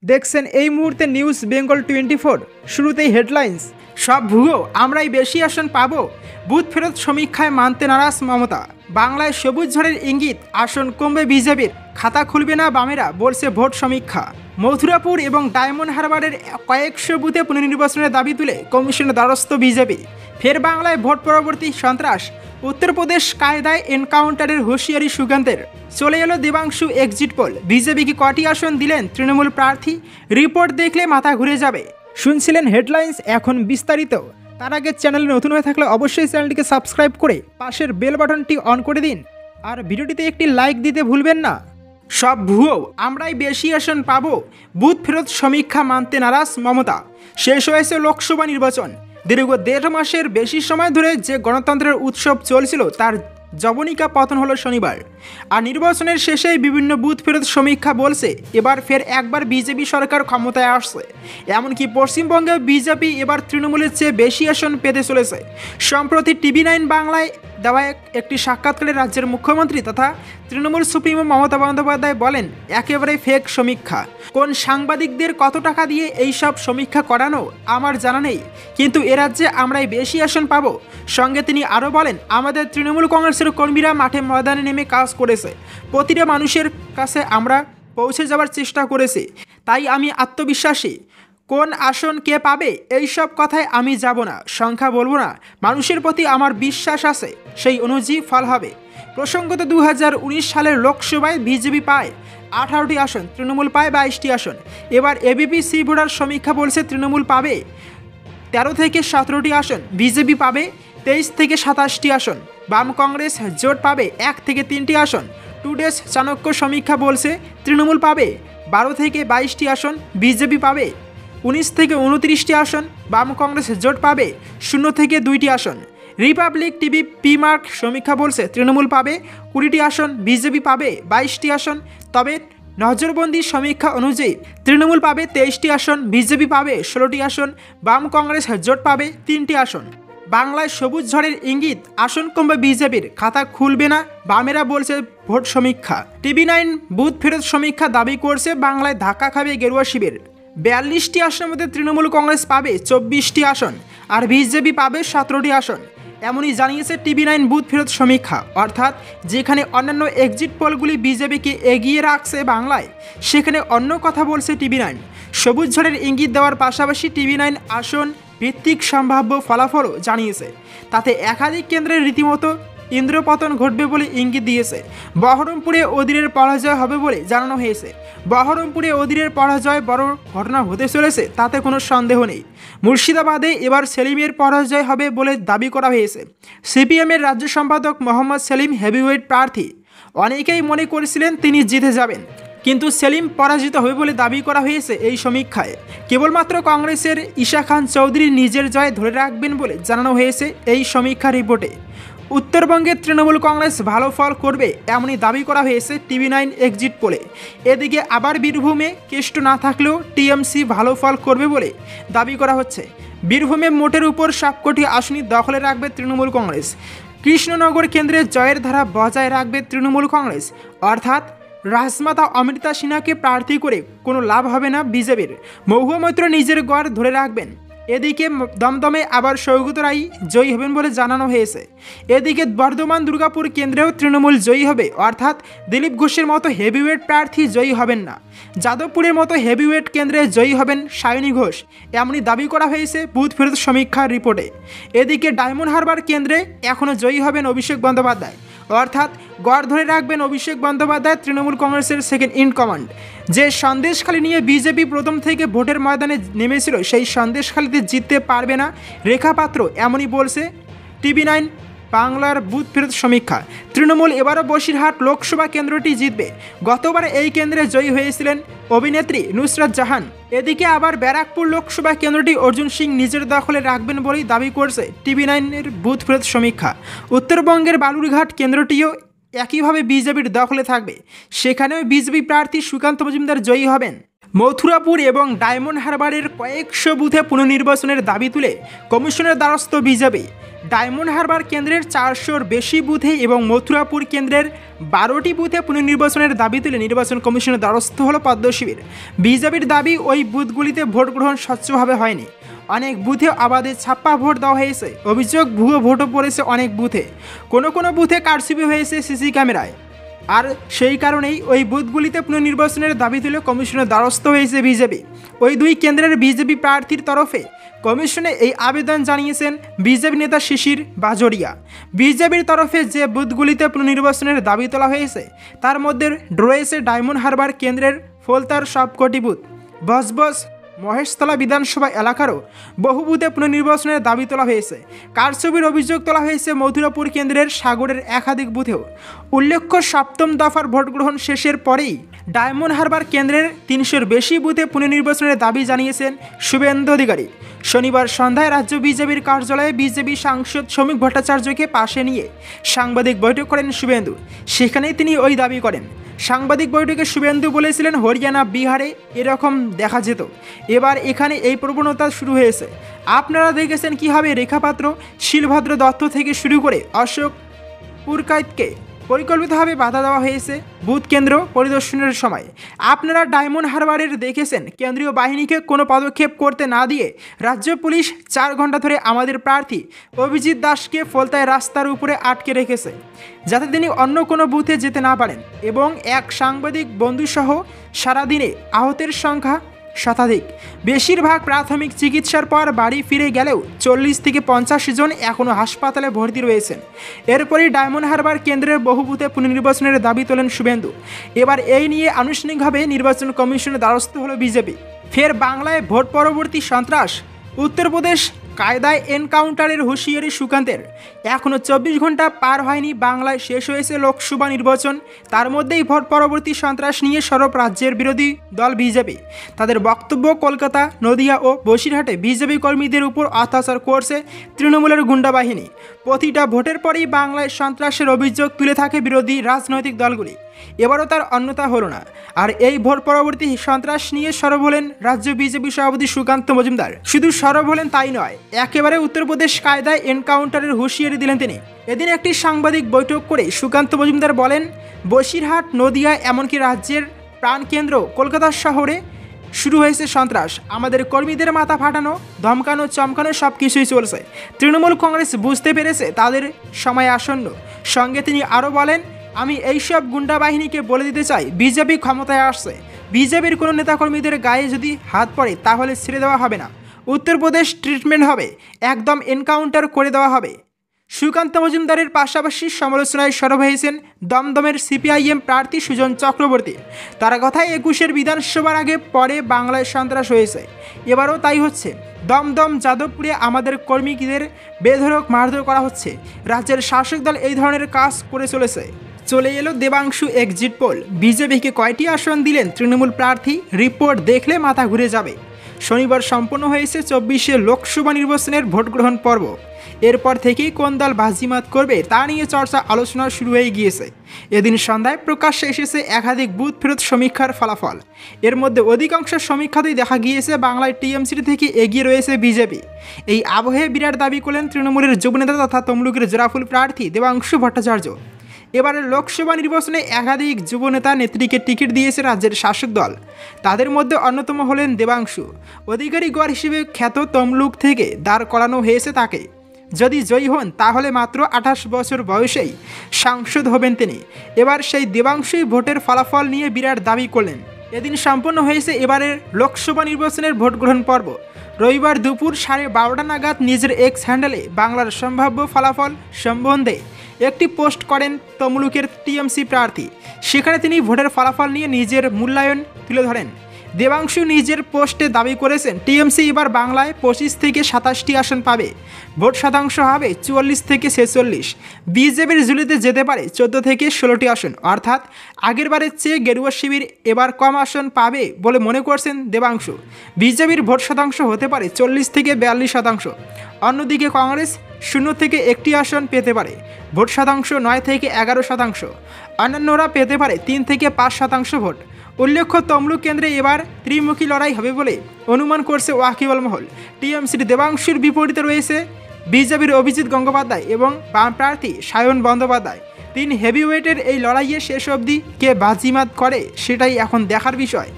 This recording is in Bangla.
দেখছেন এই মুহূর্তে নিউজ বেঙ্গল 24। শুরুতেই হেডলাইন্স। সব ভুয়ো, আমরাই বেশি আসন পাবো। বুথ ফেরত সমীক্ষায় মানতে নারাজ মমতা। বাংলায় সবুজ ঝড়ের ইঙ্গিত, আসন কমবে বিজেপির, খাতা খুলবে না বামেরা, বলছে ভোট সমীক্ষা। মথুরাপুর এবং ডায়মন্ড হারবারের কয়েকশো বুথে পুনর্নির্বাচনের দাবি তুলে কমিশনের দ্বারস্থ বিজেপি। ফের বাংলায় ভোট পরবর্তী সন্ত্রাস। উত্তরপ্রদেশ কায়দায় এনকাউন্টারের হুঁশিয়ারি সুকান্তের। চলে এলো দেবাংশু এক্সিট পোল। বিজেপি কি কটি আসন দিলেন তৃণমূল প্রার্থী? রিপোর্ট দেখলে মাথা ঘুরে যাবে। শুনছিলেন হেডলাইন্স, এখন বিস্তারিত। তার আগে চ্যানেলে নতুন হয়ে থাকলে অবশ্যই চ্যানেলটিকে সাবস্ক্রাইব করে পাশের বেল বাটনটি অন করে দিন, আর ভিডিওটিতে একটি লাইক দিতে ভুলবেন না। সব ভুয়ো, আমরাই বেশি আসন পাবো। বুথ ফেরত সমীক্ষা মানতে নারাজ মমতা। শেষ হয়েছে লোকসভা নির্বাচন। দীর্ঘ 1.5 মাসের বেশি সময় ধরে যে গণতন্ত্রের উৎসব চলছিল তার জবনিকা পতন হলো শনিবার। আর নির্বাচনের শেষেই বিভিন্ন বুথ ফেরত সমীক্ষা বলছে এবার ফের একবার বিজেপি সরকার ক্ষমতায় আসছে। এমনকি পশ্চিমবঙ্গে বিজেপি এবার তৃণমূলের চেয়ে বেশি আসন পেতে চলেছে। সম্প্রতি TV9 বাংলায় দেওয়া একটি সাক্ষাৎকারে রাজ্যের মুখ্যমন্ত্রী তথা তৃণমূল সুপ্রিমো মমতা বন্দ্যোপাধ্যায় বলেন, একেবারে ফেক সমীক্ষা। কোন সাংবাদিকদের কত টাকা দিয়ে এই সব সমীক্ষা করানো আমার জানা নেই, কিন্তু এ রাজ্যে আমরাই বেশি আসন পাবো। সঙ্গে তিনি আরও বলেন, আমাদের তৃণমূল কংগ্রেসের কর্মীরা মাঠে ময়দানে নেমে কাজ করেছে। প্রতিটা মানুষের কাছে আমরা পৌঁছে যাওয়ার চেষ্টা করেছি, তাই আমি আত্মবিশ্বাসী। কোন আসন কে পাবে এই সব কথায় আমি যাব না, সংখ্যা বলবো না। মানুষের প্রতি আমার বিশ্বাস আছে, সেই অনুযায়ী ফল হবে। প্রসঙ্গত 2019 সালের লোকসভায় বিজেপি পায় 18টি আসন, তৃণমূল পায় 22টি আসন। এবার এবিপি সি বোর্ডার সমীক্ষা বলছে তৃণমূল পাবে 13 থেকে 17টি আসন, বিজেপি পাবে 23 থেকে 27টি আসন, বাম কংগ্রেস জোট পাবে 1 থেকে 3টি আসন। টুডেস চাণক্য সমীক্ষা বলছে তৃণমূল পাবে 12 থেকে 22টি আসন, বিজেপি পাবে 19 থেকে 29টি আসন, বাম কংগ্রেস জোট পাবে 0 থেকে 2টি আসন। রিপাবলিক টিভি পিমার্ক সমীক্ষা বলছে তৃণমূল পাবে 20টি আসন, বিজেপি পাবে 22টি আসন। তবে নজরবন্দি সমীক্ষা অনুযায়ী তৃণমূল পাবে 23টি আসন, বিজেপি পাবে 16টি আসন, বাম কংগ্রেস জোট পাবে 3টি আসন। বাংলায় সবুজ ঝড়ের ইঙ্গিত, আসন কমবে বিজেপির, খাতা খুলবে না বামেরা, বলছে ভোট সমীক্ষা। TV9 বুথ ফেরত সমীক্ষা দাবি করছে বাংলায় ধাক্কা খাবে গেরুয়া শিবির। 42টি আসনের মধ্যে তৃণমূল কংগ্রেস পাবে 24টি আসন, আর বিজেপি পাবে 17টি আসন। এমনই জানিয়েছে TV9 বুথ ফেরত সমীক্ষা। অর্থাৎ যেখানে অন্যান্য এক্সিট পোলগুলি বিজেপিকে এগিয়ে রাখছে বাংলায়, সেখানে অন্য কথা বলছে TV9। সবুজ ঝড়ের ইঙ্গিত দেওয়ার পাশাপাশি TV9 আসন ভিত্তিক সম্ভাব্য ফলাফলও জানিয়েছে। তাতে একাধিক কেন্দ্রের রীতিমতো ইন্দ্রপতন ঘটবে বলে ইঙ্গিত দিয়েছে। বহরমপুরে অধীরের পরাজয় হবে বলে জানানো হয়েছে। বহরমপুরে অধীরের পরাজয় বড় ঘটনা হতে চলেছে, তাতে কোনো সন্দেহ নেই। মুর্শিদাবাদে এবার সেলিমের পরাজয় হবে বলে দাবি করা হয়েছে। সিপিএমের রাজ্য সম্পাদক মোহাম্মদ সেলিম হেভিওয়েট প্রার্থী। অনেকেই মনে করেছিলেন তিনি জিতে যাবেন, কিন্তু সেলিম পরাজিত হবে বলে দাবি করা হয়েছে এই সমীক্ষায়। কেবলমাত্র কংগ্রেসের ঈশা খান চৌধুরী নিজের জয় ধরে রাখবেন বলে জানানো হয়েছে এই সমীক্ষা রিপোর্টে। উত্তরবঙ্গের তৃণমূল কংগ্রেস ভালো ফল করবে এমনই দাবি করা হয়েছে TV9 এক্সিট পোলে। এদিকে আবার বীরভূমে কেষ্ট না থাকলেও টিএমসি ভালো ফল করবে বলে দাবি করা হচ্ছে। বীরভূমে মোটের উপর সবকটি আসনই দখলে রাখবে তৃণমূল কংগ্রেস। কৃষ্ণনগর কেন্দ্রে জয়ের ধারা বজায় রাখবে তৃণমূল কংগ্রেস। অর্থাৎ রাজমাতা অমৃতা সিনহাকে প্রার্থী করে কোনো লাভ হবে না বিজেপির। মহুয়া মৈত্র নিজের গড় ধরে রাখবেন। এদিকে দমদমে আবার সৌগত রায় জয়ী হবেন বলে জানানো হয়েছে। এদিকে বর্ধমান দুর্গাপুর কেন্দ্রেও তৃণমূল জয়ী হবে, অর্থাৎ দিলীপ ঘোষের মতো হেভিওয়েট প্রার্থী জয়ী হবেন না। যাদবপুরের মতো হেভিওয়েট কেন্দ্রে জয়ী হবেন সায়নী ঘোষ, এমনই দাবি করা হয়েছে বুথ ফেরত সমীক্ষার রিপোর্টে। এদিকে ডায়মন্ড হারবার কেন্দ্রে এখনও জয়ী হবেন অভিষেক বন্দ্যোপাধ্যায়, অর্থাৎ গড় ধরে রাখবেন অভিষেক বন্দ্যোপাধ্যায়, তৃণমূল কংগ্রেসের সেকেন্ড ইন কমান্ড। যে সন্দেশখালী নিয়ে বিজেপি প্রথম থেকে ভোটের ময়দানে নেমেছিল, সেই সন্দেশখালীতে জিততে পারবে না রেখা পাত্র, এমনই বলছে TV9 বাংলার বুথ ফেরত সমীক্ষা। তৃণমূল এবারও বসিরহাট লোকসভা কেন্দ্রটি জিতবে। গতবার এই কেন্দ্রে জয়ী হয়েছিলেন অভিনেত্রী নুসরাত জাহান। এদিকে আবার ব্যারাকপুর লোকসভা কেন্দ্রটি অর্জুন সিং নিজের দখলে রাখবেন বলেই দাবি করছে TV9 বুথ ফেরত সমীক্ষা। উত্তরবঙ্গের বালুরঘাট কেন্দ্রটিও একইভাবে বিজেপির দখলে থাকবে, সেখানেও বিজেপি প্রার্থী সুকান্ত মজুমদার জয়ী হবেন। মথুরাপুর এবং ডায়মন্ড হারবারের কয়েকশো বুথে পুনর্নির্বাচনের দাবি তুলে কমিশনের দ্বারস্থ বিজেপি। ডায়মন্ড হারবার কেন্দ্রের 400-র বেশি বুথে এবং মথুরাপুর কেন্দ্রের 12টি বুথে পুনর্নির্বাচনের দাবি তুলে নির্বাচন কমিশনের দ্বারস্থ হল পদ্ম শিবির। বিজেপির দাবি, ওই বুথগুলিতে ভোট গ্রহণ স্বচ্ছভাবে হয়নি, অনেক বুথে আবাদে ছাপ্পা ভোট দেওয়া হয়েছে। অভিযোগ, ভুয়ো ভোটও পড়েছে অনেক বুথে, কোনো বুথে কারচুপি হয়েছে সিসি ক্যামেরায়। আর সেই কারণেই ওই বুথগুলিতে পুনর্নির্বাচনের দাবি তুলে কমিশনের দ্বারস্থ হয়েছে বিজেপি। ওই দুই কেন্দ্রের বিজেপি প্রার্থীর তরফে কমিশনে এই আবেদন জানিয়েছেন বিজেপি নেতা শিশির বাজোরিয়া। বিজেপির তরফে যে বুথগুলিতে পুনর্নির্বাচনের দাবি তোলা হয়েছে তার মধ্যে রয়েছে ডায়মন্ড হারবার কেন্দ্রের ফলতার সবকটি বুথ, বজবজ মহেশতলা বিধানসভা এলাকারও বহু বুথে পুনর্নির্বাচনের দাবি তোলা হয়েছে। কারচুপির অভিযোগ তোলা হয়েছে মথুরাপুর কেন্দ্রের সাগরের একাধিক বুথেও। উল্লেখ্য, সপ্তম দফার ভোটগ্রহণ শেষের পরেই ডায়মন্ড হারবার কেন্দ্রের 300-র বেশি বুথে পুনর্নির্বাচনের দাবি জানিয়েছেন শুভেন্দু অধিকারী। শনিবার সন্ধ্যায় রাজ্য বিজেপির কার্যালয়ে বিজেপি সাংসদ শ্রমিক ভট্টাচার্যকে পাশে নিয়ে সাংবাদিক বৈঠক করেন শুভেন্দু। সেখানেই তিনি ওই দাবি করেন। সাংবাদিক বৈঠকে শুভেন্দু বলেছিলেন, হরিয়ানা, বিহারে এরকম দেখা যেত, এবার এখানে এই প্রবণতা শুরু হয়েছে। আপনারা দেখেছেন কীভাবে রেখাপাত্র, শিলভদ্র দত্ত থেকে শুরু করে অশোক পুরকাইতকে পরিকল্পিতভাবে বাধা দেওয়া হয়েছে বুথ কেন্দ্র পরিদর্শনের সময়। আপনারা ডায়মন্ড হারবারের দেখেছেন কেন্দ্রীয় বাহিনীকে কোনো পদক্ষেপ করতে না দিয়ে রাজ্য পুলিশ 4 ঘন্টা ধরে আমাদের প্রার্থী অভিজিৎ দাসকে ফলতায় রাস্তার উপরে আটকে রেখেছে যাতে তিনি অন্য কোনো বুথে যেতে না পারেন, এবং এক সাংবাদিক বন্ধুসহ সারাদিনে আহতের সংখ্যা শতাধিক। বেশিরভাগ প্রাথমিক চিকিৎসার পর বাড়ি ফিরে গেলেও 40 থেকে 50 জন এখনও হাসপাতালে ভর্তি রয়েছেন। এরপরই ডায়মন্ড হারবার কেন্দ্রের বহু বুথে পুনর্নির্বাচনের দাবি তোলেন শুভেন্দু। এবার এই নিয়ে আনুষ্ঠানিকভাবে নির্বাচন কমিশনের দ্বারস্থ হল বিজেপি। ফের বাংলায় ভোট পরবর্তী সন্ত্রাস। উত্তরপ্রদেশ কায়দায় এনকাউন্টারের হুঁশিয়ারি সুকান্তের। এখনও 24 ঘন্টা পার হয়নি বাংলায় শেষ হয়েছে লোকসভা নির্বাচন, তার মধ্যেই ভোট পরবর্তী সন্ত্রাস নিয়ে সরব রাজ্যের বিরোধী দল বিজেপি। তাদের বক্তব্য, কলকাতা, নদিয়া ও বসিরহাটে বিজেপি কর্মীদের উপর অত্যাচার করছে তৃণমূলের গুন্ডা বাহিনী। প্রতিটা ভোটের পরেই বাংলায় সন্ত্রাসের অভিযোগ তুলে থাকে বিরোধী রাজনৈতিক দলগুলি। এবারও তার অন্যতা হলো না। আর এই ভোট পরবর্তী সন্ত্রাস নিয়ে সরব হলেন রাজ্য বিজেপি সভাপতি সুকান্ত মজুমদার। শুধু সরব হলেন তাই নয়, একেবারে উত্তরপ্রদেশ কায়দায় এনকাউন্টারের হুঁশিয়ারি দিলেন তিনি। এদিন একটি সাংবাদিক বৈঠক করে সুকান্ত মজুমদার বলেন, বসিরহাট, নদিয়া, এমনকি রাজ্যের প্রাণকেন্দ্র কলকাতা শহরে শুরু হয়েছে সন্ত্রাস। আমাদের কর্মীদের মাথা ফাটানো, ধমকানো, চমকানো সব কিছুই চলছে। তৃণমূল কংগ্রেস বুঝতে পেরেছে তাদের সময় আসন্ন। সঙ্গে তিনি আরও বলেন, আমি এইসব গুন্ডা বাহিনীকে বলে দিতে চাই, বিজেপি ক্ষমতায় আসছে, বিজেপির কোনো নেতাকর্মীদের গায়ে যদি হাত পড়ে তাহলে ছেড়ে দেওয়া হবে না, উত্তরপ্রদেশ ট্রিটমেন্ট হবে, একদম এনকাউন্টার করে দেওয়া হবে। সুকান্ত মজুমদারের পাশাপাশি সমালোচনায় সরব হয়েছেন দমদমের সিপিআইএম প্রার্থী সুজন চক্রবর্তী। তার কথায় 21-এর বিধানসভার আগে পরে বাংলায় সন্ত্রাস হয়েছে, এবারও তাই হচ্ছে। দমদম, যাদবপুরে আমাদের কর্মীদের বেধড়ক মারধর করা হচ্ছে। রাজ্যের শাসক দল এই ধরনের কাজ করে চলেছে। চলে এলো দেবাংশু এক্সিট পোল। বিজেপিকে কয়টি আসন দিলেন তৃণমূল প্রার্থী, রিপোর্ট দেখলে মাথা ঘুরে যাবে। শনিবার সম্পন্ন হয়েছে 24-এ লোকসভা নির্বাচনের ভোটগ্রহণ পর্ব। এরপর থেকেই কোন দল বাজিমাত করবে তা নিয়ে চর্চা আলোচনা শুরু হয়ে গিয়েছে। এদিন সন্ধ্যায় প্রকাশ্যে এসেছে একাধিক বুথ ফেরত সমীক্ষার ফলাফল। এর মধ্যে অধিকাংশ সমীক্ষাতেই দেখা গিয়েছে বাংলায় টিএমসি থেকে এগিয়ে রয়েছে বিজেপি। এই আবহে বিরাট দাবি করলেন তৃণমূলের যুবনেতা তথা তমলুকের জোড়াফুল প্রার্থী দেবাংশু ভট্টাচার্য। এবারের লোকসভা নির্বাচনে একাধিক যুবনেতা নেত্রীকে টিকিট দিয়েছে রাজ্যের শাসক দল। তাদের মধ্যে অন্যতম হলেন দেবাংশু। অধিকারী গড় হিসেবে খ্যাত তমলুক থেকে দাঁড় করানো হয়েছে তাকে। যদি জয়ী হন তাহলে মাত্র 28 বছর বয়সেই সাংসদ হবেন তিনি। এবার সেই দেবাংশুই ভোটের ফলাফল নিয়ে বিরাট দাবি করলেন। এদিন সম্পন্ন হয়েছে এবারের লোকসভা নির্বাচনের ভোট গ্রহণ পর্ব। রবিবার দুপুর 12:30 নাগাদ নিজের এক্স হ্যান্ডেলে বাংলার সম্ভাব্য ফলাফল সম্বন্ধে একটি পোস্ট করেন তমলুকের টিএমসি প্রার্থী। সেখানে তিনি ভোটের ফলাফল নিয়ে নিজের মূল্যায়ন তুলে ধরেন। দেবাংশু নিজের পোস্টে দাবি করেছেন, টিএমসি এবার বাংলায় 25 থেকে 27টি আসন পাবে, ভোট শতাংশ হবে 44 থেকে 46। বিজেপির ঝুলিতে যেতে পারে 14 থেকে 16টি আসন, অর্থাৎ আগেরবারের চেয়ে গেরুয়া শিবির এবার কম আসন পাবে বলে মনে করছেন দেবাংশু। বিজেপির ভোট শতাংশ হতে পারে 40 থেকে 42%। অন্যদিকে কংগ্রেস 0 থেকে 1টি আসন পেতে পারে, ভোট শতাংশ 9 থেকে 11%। অন্যান্যরা পেতে পারে 3 থেকে 5% ভোট। উল্লেখ্য তমলুক কেন্দ্রে এবার ত্রিমুখী লড়াই হবে বলে অনুমান করছে ওয়াকিবল মহল। টিএমসির দেবাংশুর বিপরীতে রয়েছে বিজেপির অভিজিৎ গঙ্গোপাধ্যায় এবং বাম প্রার্থী সায়ন বন্দ্যোপাধ্যায়। 3 হেভিওয়েটের এই লড়াইয়ে শেষ অবধি কে বাজিমাত করে সেটাই এখন দেখার বিষয়।